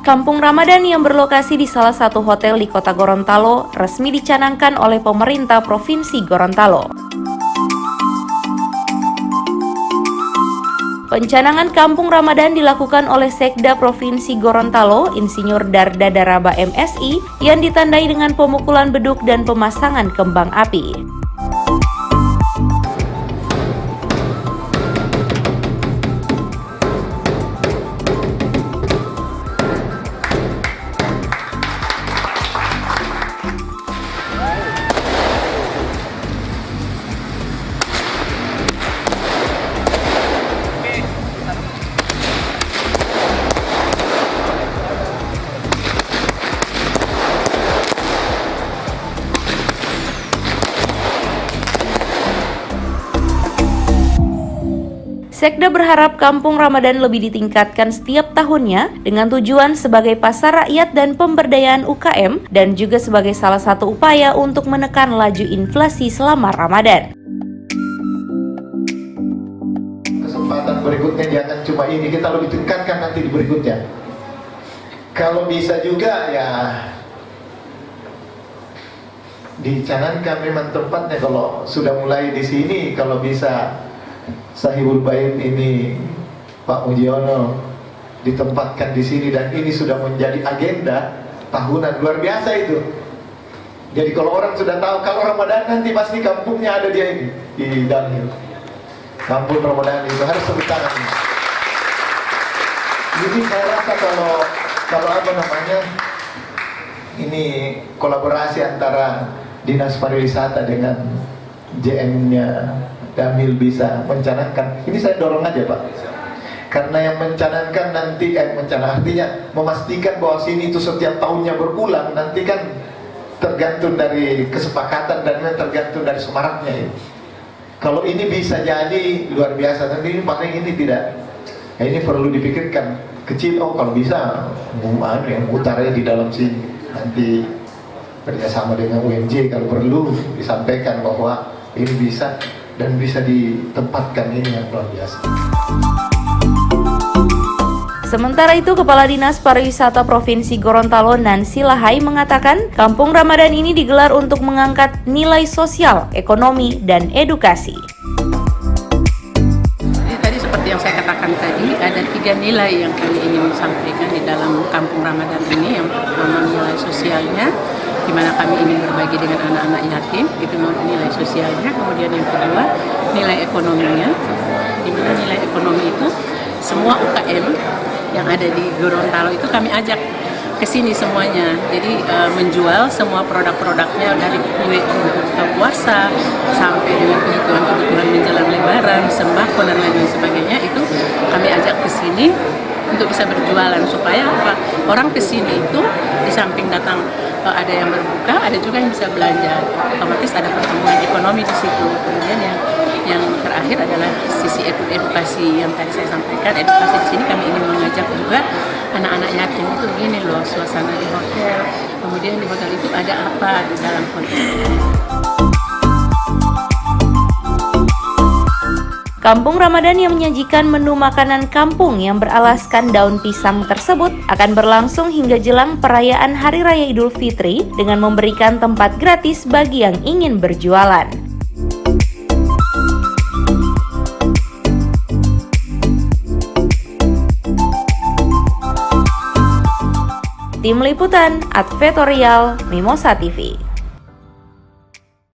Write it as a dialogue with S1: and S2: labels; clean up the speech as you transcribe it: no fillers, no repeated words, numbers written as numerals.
S1: Kampung Ramadan yang berlokasi di salah satu hotel di kota Gorontalo resmi dicanangkan oleh pemerintah Provinsi Gorontalo. Pencanangan Kampung Ramadan dilakukan oleh Sekda Provinsi Gorontalo, Insinyur Darda Daraba MSI, yang ditandai dengan pemukulan beduk dan pemasangan kembang api. Sekda berharap Kampung Ramadan lebih ditingkatkan setiap tahunnya dengan tujuan sebagai pasar rakyat dan pemberdayaan UKM dan juga sebagai salah satu upaya untuk menekan laju inflasi selama Ramadan.
S2: Kesempatan berikutnya jangan cuma ini, kita lebih tingkatkan nanti di berikutnya. Kalau bisa juga ya dicanangkan memang tempatnya, kalau sudah mulai di sini, kalau bisa Sahibul Bait ini Pak Mujiono ditempatkan di sini dan ini sudah menjadi agenda tahunan, luar biasa itu. Jadi kalau orang sudah tahu kalau Ramadan nanti pasti kampungnya ada dia ini di Danhil. Kampung Ramadan itu harus tepuk tangan. Jadi saya rasa kalau apa namanya ini kolaborasi antara Dinas Pariwisata dengan JM-nya Damil bisa mencanangkan, ini saya dorong aja Pak, karena yang mencanangkan nanti artinya memastikan bahwa sini itu setiap tahunnya berulang, nanti kan tergantung dari kesepakatan dan tergantung dari semaraknya ya. Kalau ini bisa jadi luar biasa, nanti ini paling ini tidak, nah, ini perlu dipikirkan kecil, kalau bisa yang utaranya di dalam sini, nanti kerjasama dengan UMJ kalau perlu disampaikan bahwa ini bisa dan bisa ditempatkan, ini yang luar biasa.
S1: Sementara itu, Kepala Dinas Pariwisata Provinsi Gorontalo Nancy Lahai mengatakan Kampung Ramadan ini digelar untuk mengangkat nilai sosial, ekonomi, dan edukasi.
S3: Jadi tadi seperti yang saya katakan tadi, ada 3 nilai yang kami ingin sampaikan di dalam Kampung Ramadan ini. Yang pertama nilai sosialnya, di mana kami ingin berbagi dengan anak-anak yatim, itu nilai sosialnya. Kemudian yang kedua, nilai ekonominya, di mana nilai ekonomi itu semua UKM yang ada di Gorontalo itu kami ajak ke sini semuanya. Jadi menjual semua produk-produknya dari kue untuk buka puasa sampai dengan kebutuhan-kebutuhan menjelang Lebaran, sembako dan lain sebagainya, itu kami ajak ke sini untuk bisa berjualan, supaya apa? Orang ke sini itu di samping datang ada yang berbuka, ada juga yang bisa belanja. Otomatis ada pertumbuhan ekonomi di situ. Kemudian yang terakhir adalah sisi edukasi yang tadi saya sampaikan. Edukasi di sini kami ingin mengajak juga anak-anak yatim itu begini loh suasana di hotel. Kemudian di hotel itu ada apa di dalam hotel.
S1: Kampung Ramadan yang menyajikan menu makanan kampung yang beralaskan daun pisang tersebut akan berlangsung hingga jelang perayaan Hari Raya Idul Fitri dengan memberikan tempat gratis bagi yang ingin berjualan. Tim Liputan Advertorial Mimosa TV.